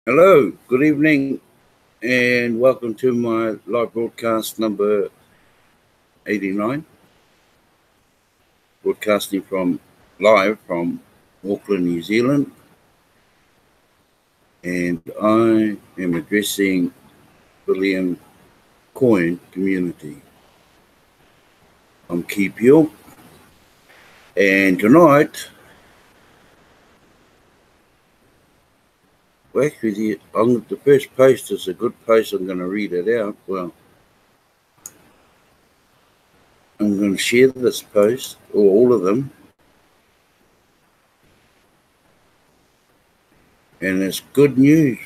Hello, good evening, and welcome to my live broadcast number 89. Broadcasting live from Auckland, New Zealand, and I am addressing William Coin community. I'm Key Peel, and tonight, well, actually, the first post is a good post. I'm going to read it out. Well, I'm going to share this post, or all of them, and it's good news.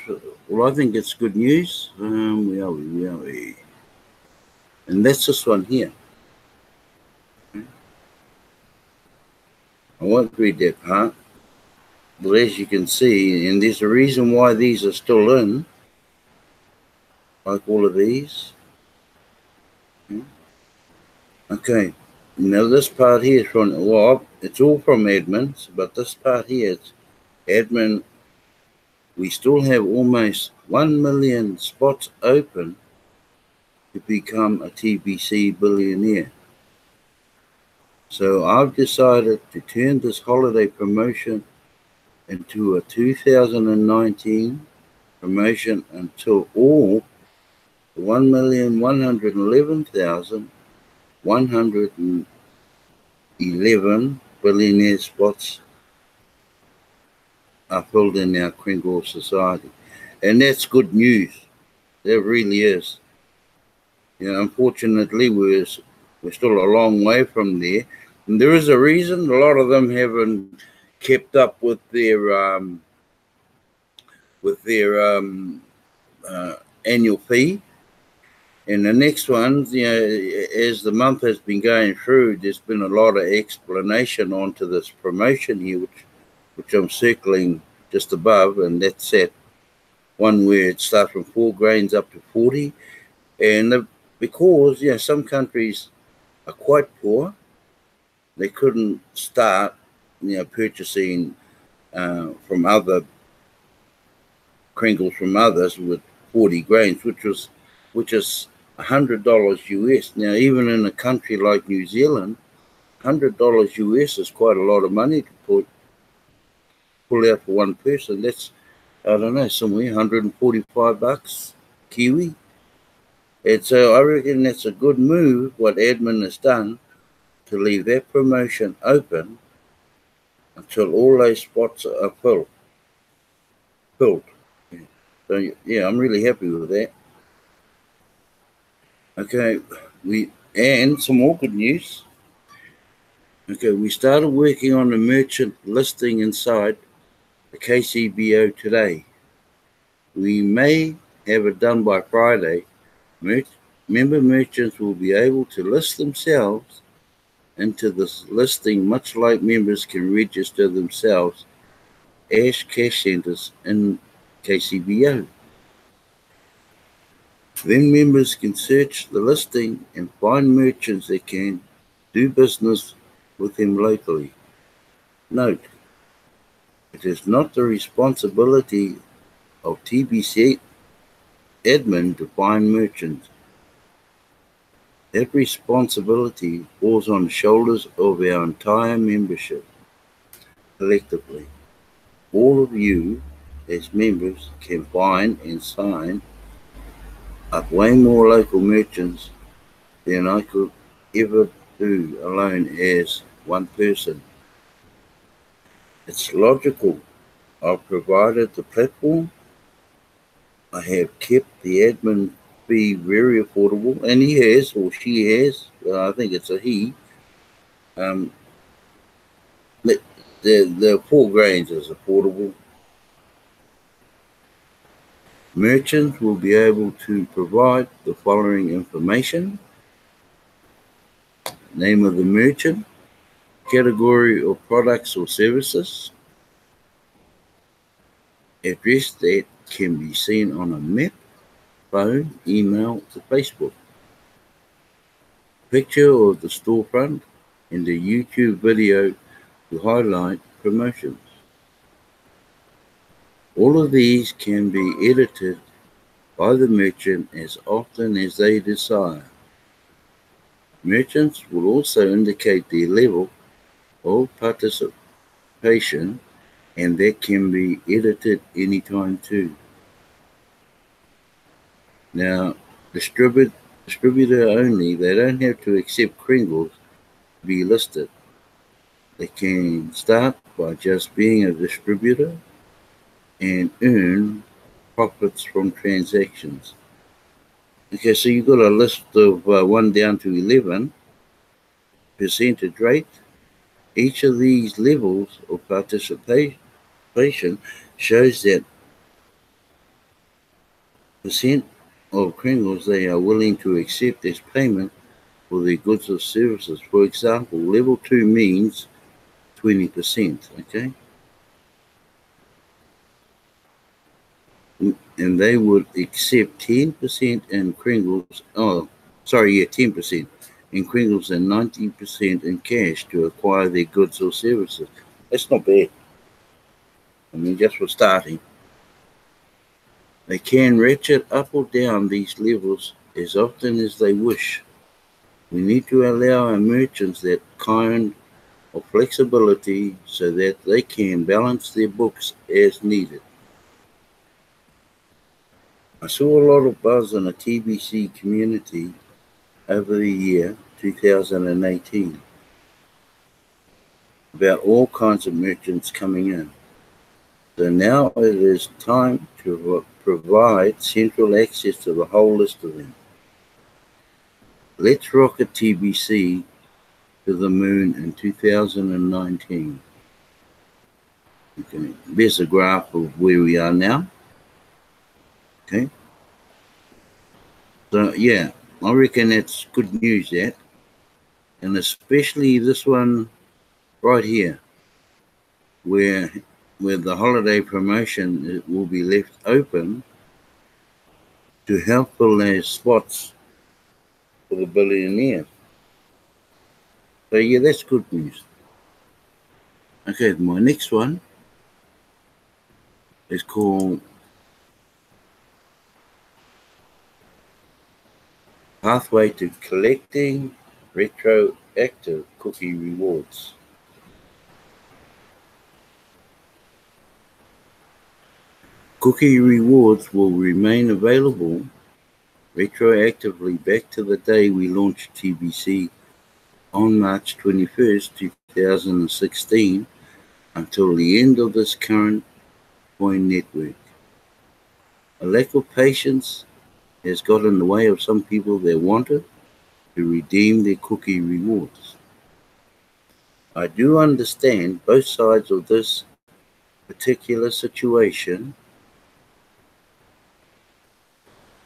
Well, I think it's good news. Where are we? And that's this one here. I won't read that part, but as you can see, and there's a reason why these are still in, like all of these. Okay, now this part here is from, well, it's all from admins, but this part here is admin. We still have almost 1 million spots open to become a TBC billionaire. So I've decided to turn this holiday promotion into a 2019 promotion until all 1,111,111 billionaire spots are filled in our Kringle society. And that's good news. That really is. Unfortunately, we're still a long way from there. And there is a reason. A lot of them haven't kept up with their annual fee. And the next one, as the month has been going through, there's been a lot of explanation onto this promotion here, which I'm circling just above, and that's that one where it starts from 4 grains up to 40. And because some countries are quite poor, they couldn't start purchasing from other Kringles from others with 40 grains, which is $100 US. Now, even in a country like New Zealand, $100 US is quite a lot of money to pull out for one person. That's, I don't know, somewhere $145 Kiwi. And so I reckon that's a good move, what admin has done, to leave that promotion open until all those spots are filled. So, yeah, I'm really happy with that. Okay, and some more good news. Okay, we started working on the merchant listing inside the KCBO today. We may have it done by Friday. Member merchants will be able to list themselves into this listing, much like members can register themselves as cash centers in KCBO. Then members can search the listing and find merchants that can do business with them locally. Note, it is not the responsibility of TBC admin to find merchants. That responsibility falls on the shoulders of our entire membership collectively. All of you as members can find and sign up way more local merchants than I could ever do alone as one person. It's logical. I've provided the platform. I have kept the admin fee very affordable, and he has, or she has, I think it's a he. The 4 grains is affordable. Merchants will be able to provide the following information: name of the merchant, category of products or services, address that can be seen on a map, phone, email, or Facebook, picture of the storefront, and a YouTube video to highlight promotions. All of these can be edited by the merchant as often as they desire. Merchants will also indicate their level of participation, and that can be edited anytime too. Now, distributor only, they don't have to accept Kringles to be listed. They can start by just being a distributor and earn profits from transactions. Okay, so you've got a list of 1 down to 11 percentage rate. Each of these levels of participation shows that percent of Kringles they are willing to accept as payment for their goods or services. For example, level 2 means 20%, okay? And they would accept 10% in Kringles, 10% in Kringles and 90% in cash to acquire their goods or services. That's not bad. I mean, just for starting. They can ratchet up or down these levels as often as they wish. We need to allow our merchants that kind of flexibility so that they can balance their books as needed. I saw a lot of buzz in the TBC community over the year 2018 about all kinds of merchants coming in. So now it is time to provide central access to the whole list of them. Let's rocket TBC to the moon in 2019. Okay, there's a graph of where we are now. Okay. So yeah, I reckon that's good news, that. And especially this one right here, where the holiday promotion will be left open to help fill those spots for the billionaires. So yeah, that's good news. Okay, my next one is called Pathway to Collecting Retroactive Cookie Rewards. Cookie rewards will remain available retroactively back to the day we launched TBC on March 21st, 2016 until the end of this current coin network. A lack of patience has got in the way of some people that wanted to redeem their cookie rewards. I do understand both sides of this particular situation.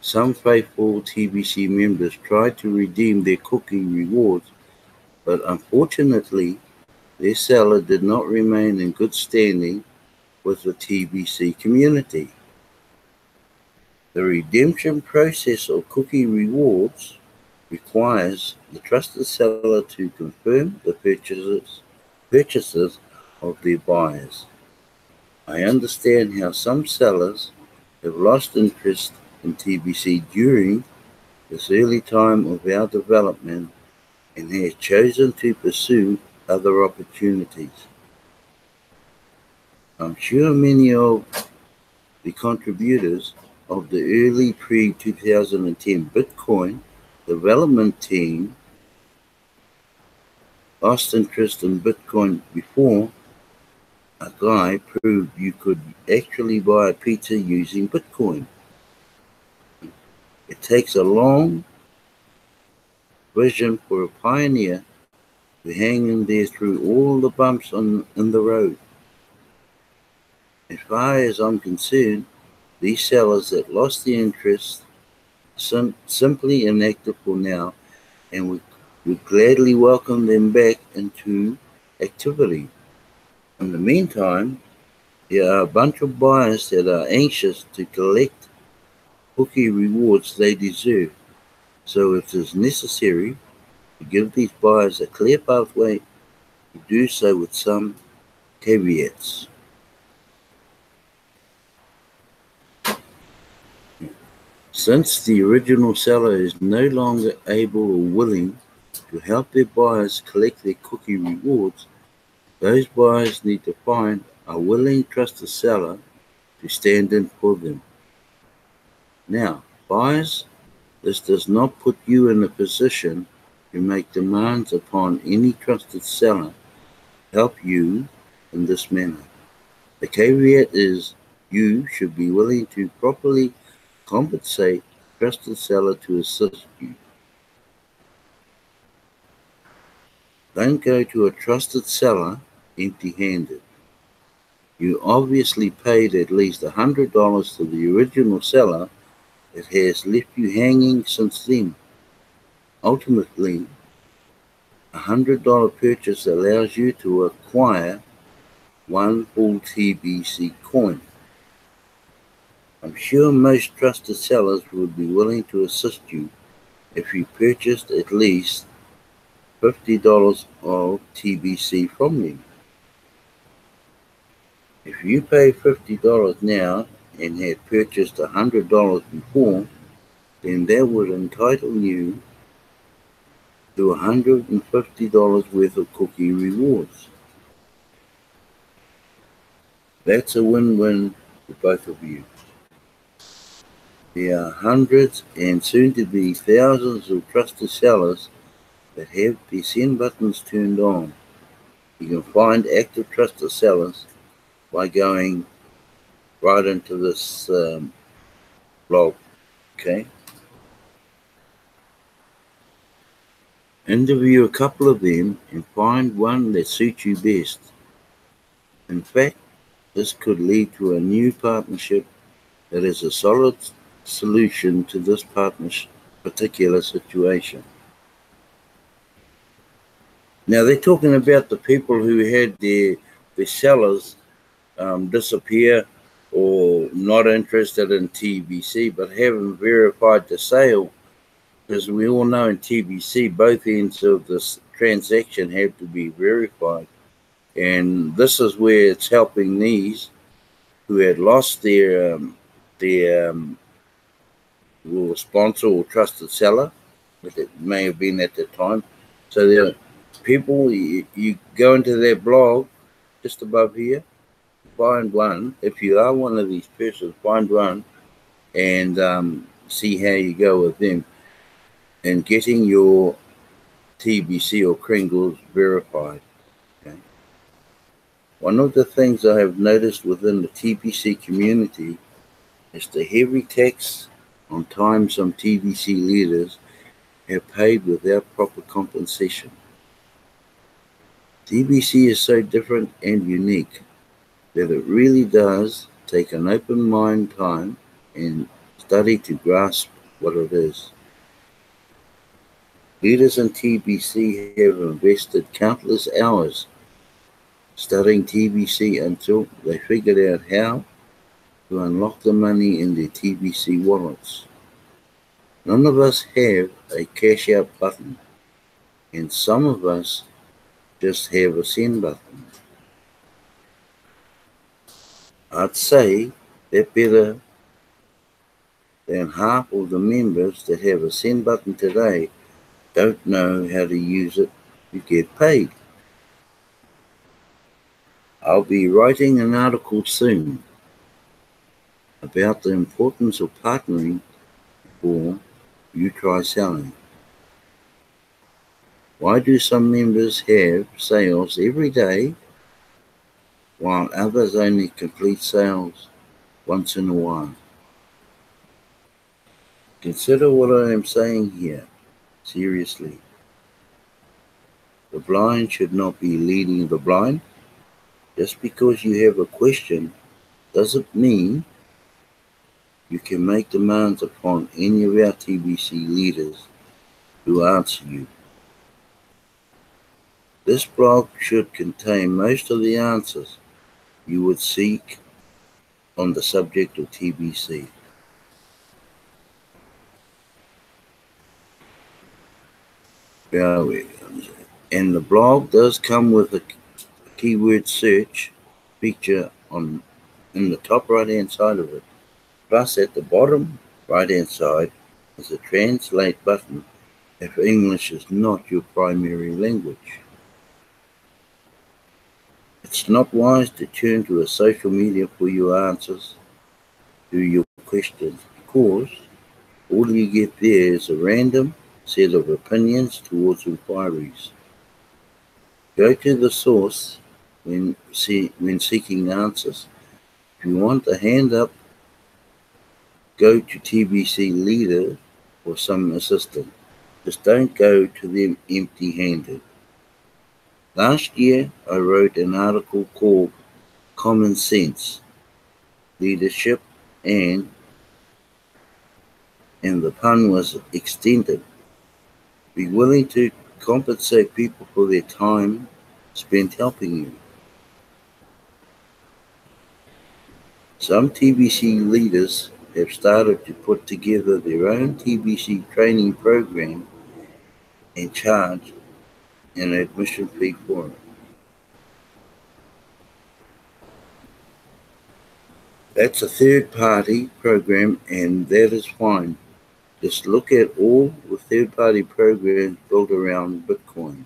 Some faithful TBC members tried to redeem their cookie rewards, but unfortunately, their seller did not remain in good standing with the TBC community. The redemption process of cookie rewards requires the trusted seller to confirm the purchases of their buyers. I understand how some sellers have lost interest in TBC during this early time of our development and have chosen to pursue other opportunities. I'm sure many of the contributors of the early pre-2010 Bitcoin development team lost interest in Bitcoin before a guy proved you could actually buy a pizza using Bitcoin. It takes a long vision for a pioneer to hang in there through all the bumps in the road. As far as I'm concerned, these sellers that lost their interest simply inactive for now, and we gladly welcome them back into activity. In the meantime, there are a bunch of buyers that are anxious to collect cookie rewards they deserve. So if it is necessary to give these buyers a clear pathway, to do so with some caveats. Since the original seller is no longer able or willing to help their buyers collect their cookie rewards, those buyers need to find a willing, trusted seller to stand in for them. Now, buyers, this does not put you in a position to make demands upon any trusted seller to help you in this manner. The caveat is you should be willing to properly compensate a trusted seller to assist you. Don't go to a trusted seller empty-handed. You obviously paid at least $100 to the original seller that has left you hanging since then. Ultimately, a $100 purchase allows you to acquire one full TBC coin. I'm sure most trusted sellers would be willing to assist you if you purchased at least $50 of TBC from them. If you pay $50 now and had purchased $100 before, then that would entitle you to $150 worth of cookie rewards. That's a win-win for both of you. There are hundreds and soon to be thousands of trusted sellers that have their send buttons turned on. You can find active trusted sellers by going right into this blog, okay? Interview a couple of them and find one that suits you best. In fact, this could lead to a new partnership that is a solid solution to this particular situation. Now, they're talking about the people who had their sellers disappear or not interested in TBC but haven't verified the sale. Because we all know in TBC, both ends of this transaction have to be verified. And this is where it's helping these who had lost their sponsor or trusted seller, that it may have been at the time. So there are people, you go into their blog just above here, find one. If you are one of these persons, find one and see how you go with them and getting your TBC or Kringles verified. Okay? One of the things I have noticed within the TBC community is the heavy tax on time some TBC leaders have paid without proper compensation. TBC is so different and unique that it really does take an open mind time and study to grasp what it is. Leaders in TBC have invested countless hours studying TBC until they figured out how to unlock the money in their TBC wallets. None of us have a cash out button, and some of us just have a send button. I'd say that better than half of the members that have a send button today don't know how to use it to get paid. I'll be writing an article soon about the importance of partnering before you try selling. Why do some members have sales every day while others only complete sales once in a while? Consider what I am saying here seriously. The blind should not be leading the blind. Just because you have a question doesn't mean you can make demands upon any of our TBC leaders to answer you. This blog should contain most of the answers you would seek on the subject of TBC. And the blog does come with a keyword search feature in the top right hand side of it. Plus at the bottom Right-hand side is a translate button if English is not your primary language. It's not wise to turn to a social media for your answers to your questions because all you get there is a random set of opinions towards inquiries. Go to the source when seeking answers. If you want a hand up, go to TBC leader or some assistant. Just don't go to them empty-handed. Last year, I wrote an article called Common Sense, Leadership, and the pun was extended. Be willing to compensate people for their time spent helping you. Some TBC leaders have started to put together their own TBC training program and charge an admission fee for it. That's a third-party program, and that is fine. Just look at all the third-party programs built around Bitcoin.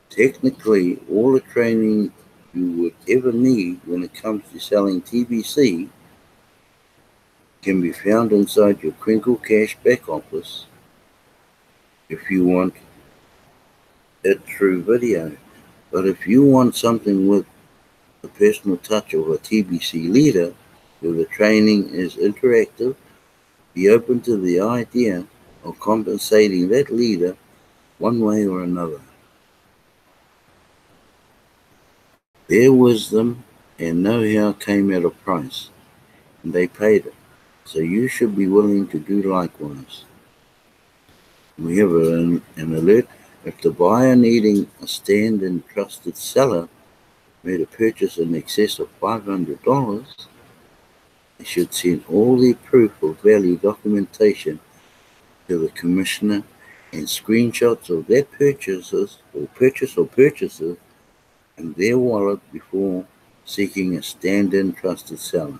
Technically, all the training you would ever need when it comes to selling TBC can be found inside your Crinkle Cash back office if you want it through video. But if you want something with the personal touch of a TBC leader, where the training is interactive, be open to the idea of compensating that leader one way or another. Their wisdom and know-how came at a price, and they paid it. So you should be willing to do likewise. We have an alert. If the buyer needing a stand-in trusted seller made a purchase in excess of $500, they should send all their proof of value documentation to the commissioner and screenshots of their purchases in their wallet before seeking a stand-in trusted seller.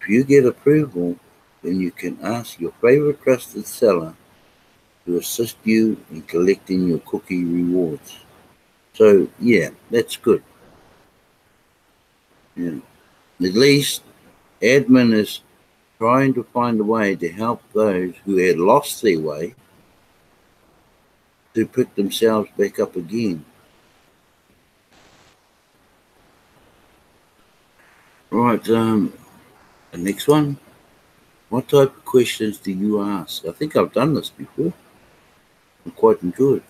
If you get approval, then you can ask your favorite trusted seller to assist you in collecting your cookie rewards. So yeah, that's good. Yeah. At least admin is trying to find a way to help those who had lost their way to pick themselves back up again. Right, the next one. What type of questions do you ask? I think I've done this before. I'm quite enjoyed.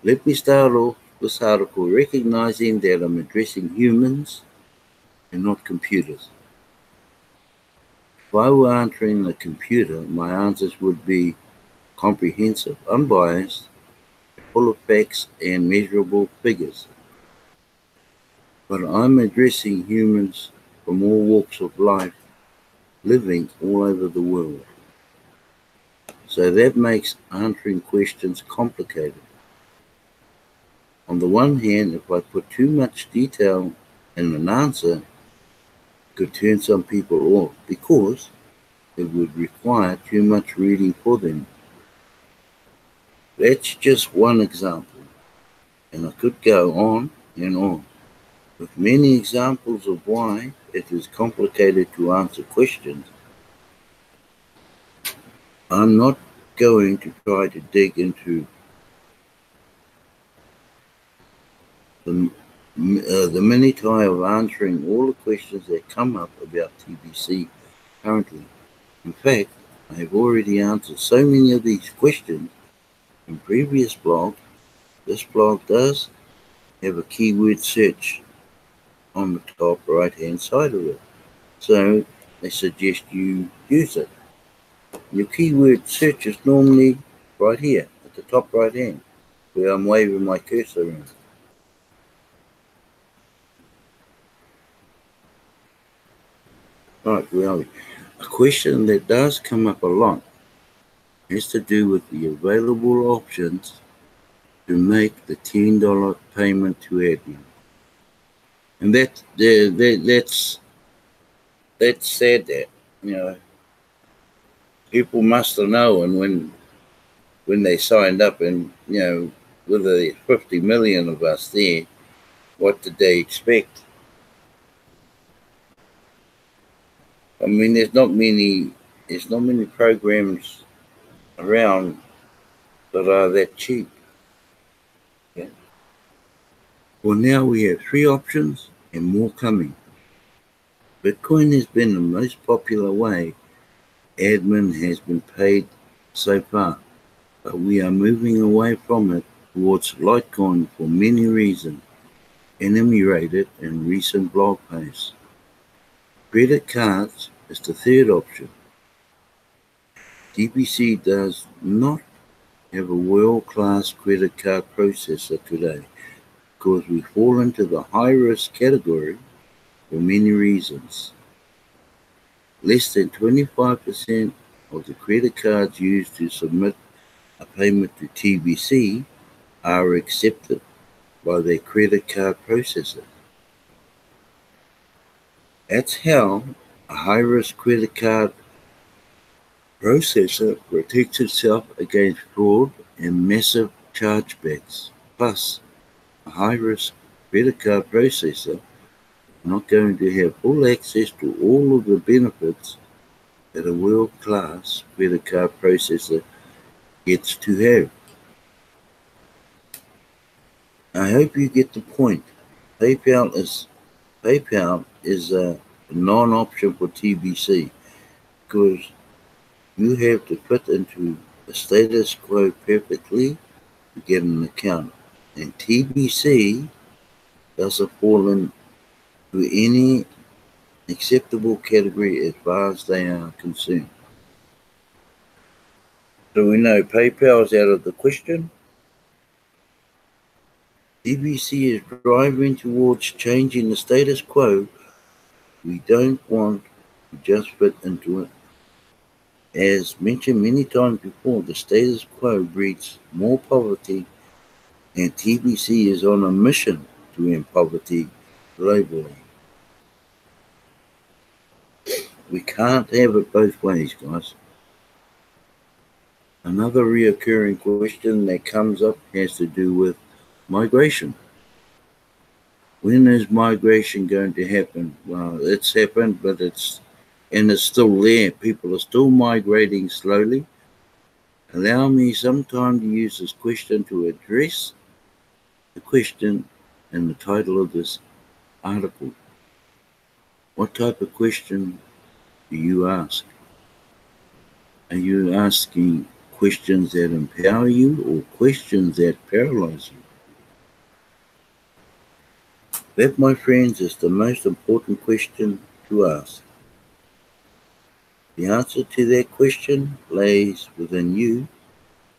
Let me start off this article recognizing that I'm addressing humans and not computers. If I were answering a computer, my answers would be comprehensive, unbiased, full of facts and measurable figures. But I'm addressing humans from all walks of life, living all over the world. So that makes answering questions complicated. On the one hand, if I put too much detail in an answer, it could turn some people off because it would require too much reading for them. That's just one example, and I could go on and on with many examples of why it is complicated to answer questions. I'm not going to try to dig into the minutiae of answering all the questions that come up about TBC currently. In fact, I have already answered so many of these questions in previous blogs. This blog does have a keyword search on the top right hand side of it, so I suggest you use it. Your keyword search is normally right here at the top right hand, where I'm waving my cursor around. Right, where are we? A question that does come up a lot has to do with the available options to make the $10 payment to admin. And that's sad that. You know, people must have known when they signed up, and with the 50 million of us there, what did they expect? I mean, there's not many programs around that are that cheap. Yeah. Well, now we have 3 options and more coming. Bitcoin has been the most popular way admin has been paid so far, but we are moving away from it towards Litecoin for many reasons, enumerated in recent blog posts. Credit cards is the third option. TBC does not have a world-class credit card processor today because we fall into the high-risk category for many reasons. Less than 25% of the credit cards used to submit a payment to TBC are accepted by their credit card processor. That's how a high-risk credit card processor protects itself against fraud and massive chargebacks. Plus, a high-risk credit card processor is not going to have full access to all of the benefits that a world-class credit card processor gets to have. I hope you get the point. PayPal is a non-option for TBC because you have to fit into the status quo perfectly to get an account, and TBC doesn't fall into any acceptable category as far as they are concerned. So we know PayPal is out of the question. TBC is driving towards changing the status quo. We don't want to just fit into it. As mentioned many times before, the status quo breeds more poverty, and TBC is on a mission to end poverty globally. We can't have it both ways, guys. Another recurring question that comes up has to do with migration. When is migration going to happen? Well, it's happened, but it's still there. People are still migrating slowly. Allow me some time to use this question to address the question in the title of this article. What type of question do you ask? Are you asking questions that empower you or questions that paralyze you? That, my friends, is the most important question to ask. The answer to that question lays within you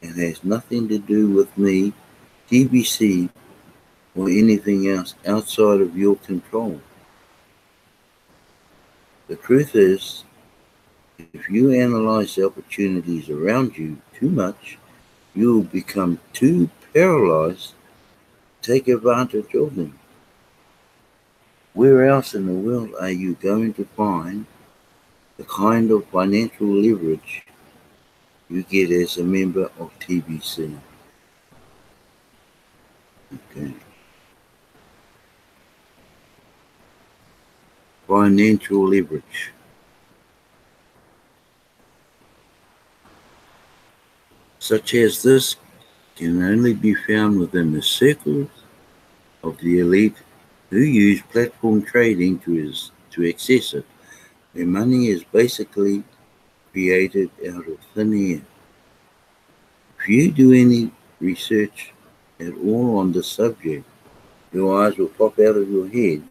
and has nothing to do with me, TBC, or anything else outside of your control. The truth is, if you analyze the opportunities around you too much, you will become too paralyzed to take advantage of them. Where else in the world are you going to find the kind of financial leverage you get as a member of TBC? Okay. Financial leverage. Such as this can only be found within the circles of the elite who use platform trading to access it. Their money is basically created out of thin air. If you do any research at all on this subject, your eyes will pop out of your head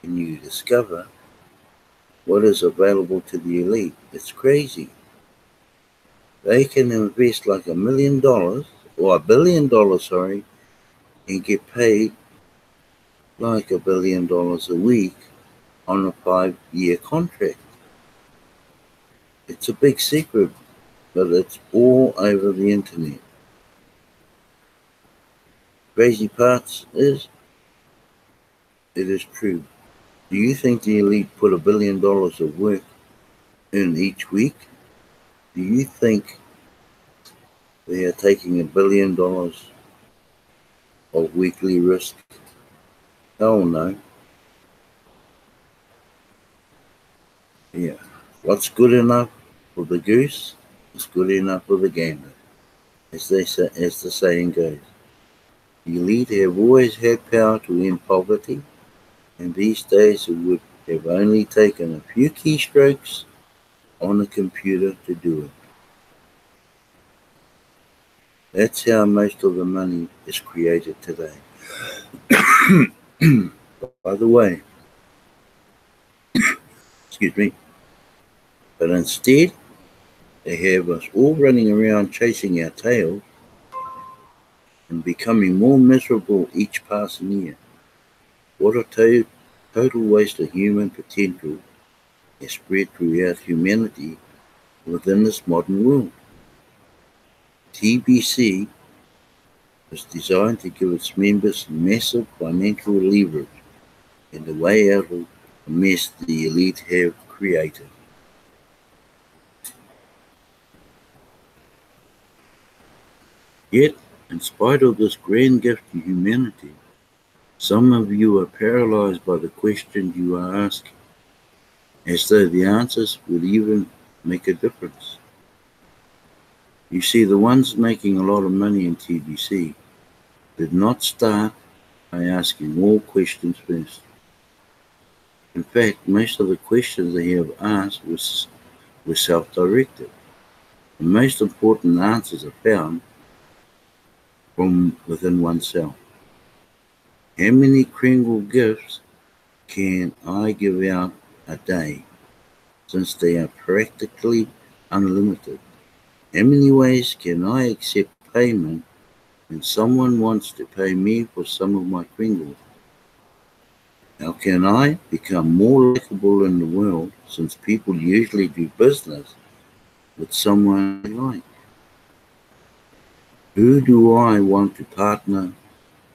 and you discover what is available to the elite. It's crazy. They can invest like $1 million or $1 billion, and get paid like $1 billion a week on a 5-year contract. It's a big secret, but it's all over the internet. Crazy parts is, it is true. Do you think the elite put $1 billion of work earn each week, do you think they are taking $1 billion of weekly risk? Hell no. Yeah. What's good enough for the goose is good enough for the gander, as the saying goes. The elite have always had power to end poverty, and these days it would have only taken a few keystrokes on a computer to do it. That's how most of the money is created today. By the way, excuse me, but instead they have us all running around chasing our tails and becoming more miserable each passing year. What a total waste of human potential is spread throughout humanity within this modern world. TBC was designed to give its members massive financial leverage and a way out of the mess the elite have created. Yet, in spite of this grand gift to humanity, some of you are paralyzed by the questions you are asking, as though the answers would even make a difference. You see, the ones making a lot of money in TBC did not start by asking more questions first. In fact, most of the questions they have asked were self-directed. The most important answers are found from within oneself. How many Kringle gifts can I give out a day, since they are practically unlimited? How many ways can I accept payment when someone wants to pay me for some of my Kringles? How can I become more likable in the world, since people usually do business with someone they like? Who do I want to partner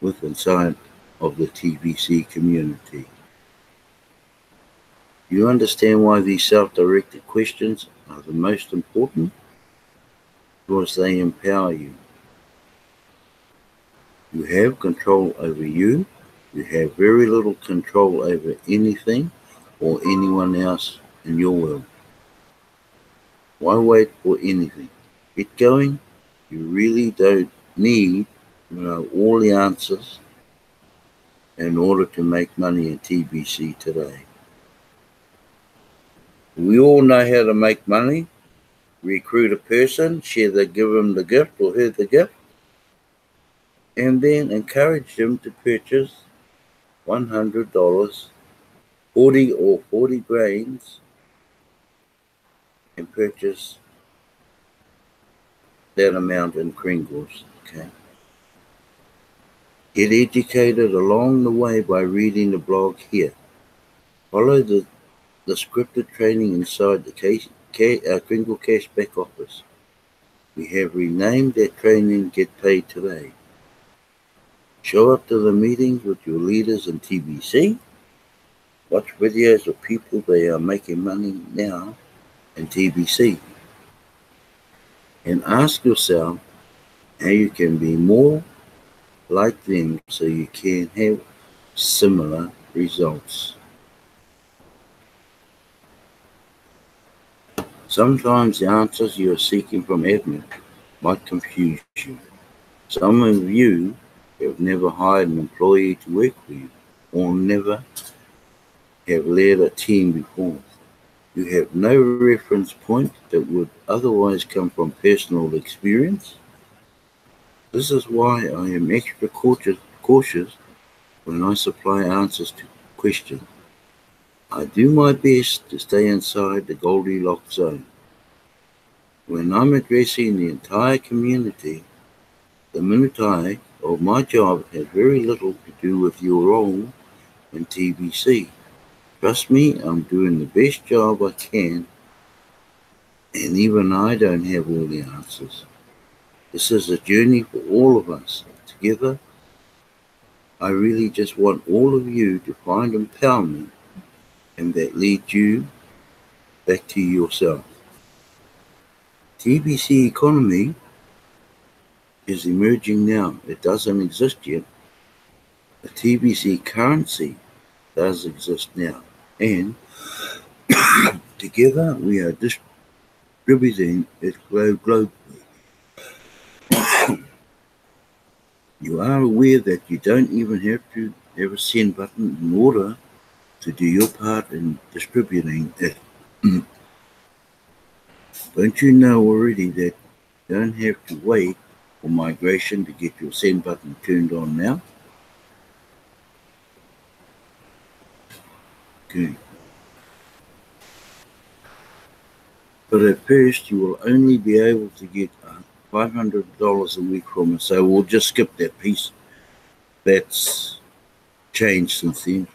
with inside of the TBC community? You understand why these self-directed questions are the most important? Because they empower you. You have control over you. You have very little control over anything or anyone else in your world. Why wait for anything? Get going. You really don't need to know all the answers in order to make money in TBC today. We all know how to make money. Recruit a person, give them the gift or her the gift, and then encourage them to purchase $100, 40 grains, and purchase that amount in Kringles. Okay. Get educated along the way by reading the blog here. Follow the scripted training inside the Kringle Cash back office. We have renamed that training Get Paid Today. Show up to the meetings with your leaders in TBC. Watch videos of people that are making money now in TBC. And ask yourself how you can be more like them so you can have similar results. Sometimes the answers you are seeking from admin might confuse you. Some of you have never hired an employee to work for you, or never have led a team before. You have no reference point that would otherwise come from personal experience. This is why I am extra cautious when I supply answers to questions. I do my best to stay inside the Goldilocks zone. When I'm addressing the entire community, the minutiae of my job has very little to do with your role in TBC. Trust me, I'm doing the best job I can, and even I don't have all the answers. This is a journey for all of us. Together, I really just want all of you to find empowerment, and that leads you back to yourself. TBC economy is emerging now. It doesn't exist yet. The TBC currency does exist now. And together we are distributing it globally. You are aware that you don't even have to have a send button in order to do your part in distributing it. Don't you know already that you don't have to wait for migration to get your send button turned on now? Okay. But at first you will only be able to get $500 a week from us, so we'll just skip that piece. That's changed since then.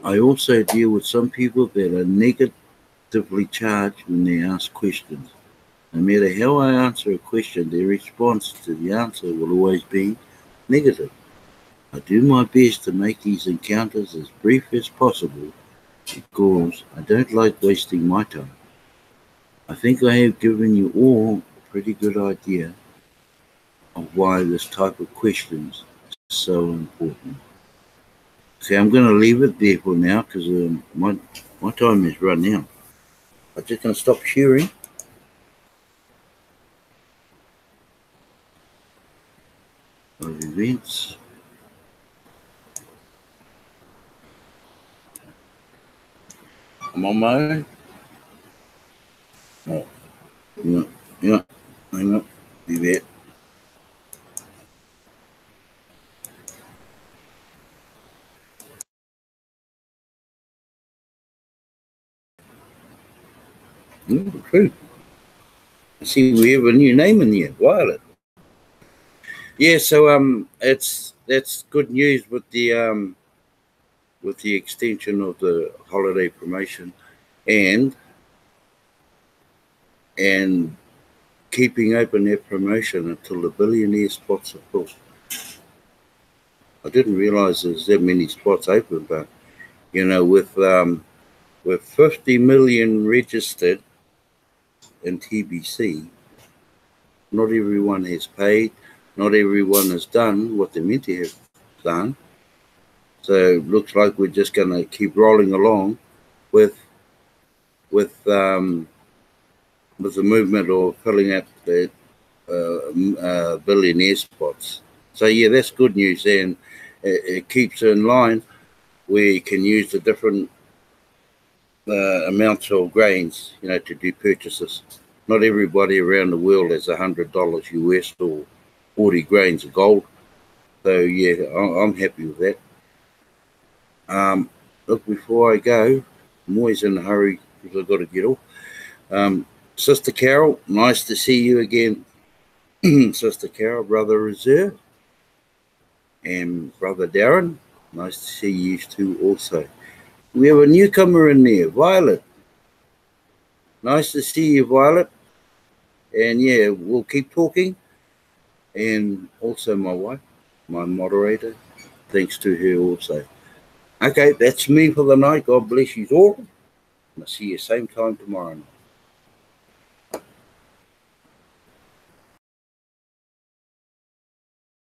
I also deal with some people that are negatively charged when they ask questions. No matter how I answer a question, their response to the answer will always be negative. I do my best to make these encounters as brief as possible because I don't like wasting my time. I think I have given you all a pretty good idea of why this type of questions is so important. Okay, I'm going to leave it there for now because my time is run out. I'm just going to stop sharing. Of events. I'm on my own. Oh, yeah, hang on, be there. True. I see we have a new name in here, Violet. Yeah, so that's good news with the extension of the holiday promotion and keeping open that promotion until the billionaire spots are full. I didn't realize there's that many spots open, but you know, with 50 million registered in TBC, not everyone has paid, not everyone has done what they're meant to have done. So it looks like we're just going to keep rolling along with the movement of filling up the billionaire spots. So yeah, that's good news, and it keeps in line where you can use the different amounts of grains, you know, to do purchases. Not everybody around the world has $100 US or 40 grains of gold. So yeah, I'm happy with that. Look, before I go, I'm always in a hurry because I've got to get off. Sister Carol, nice to see you again. Sister Carol, Brother Reserve, and Brother Darren, nice to see you two also. We have a newcomer in there, Violet. Nice to see you, Violet. And yeah, we'll keep talking. And also my wife, my moderator, thanks to her also. Okay, that's me for the night. God bless you all. And I'll see you same time tomorrow night.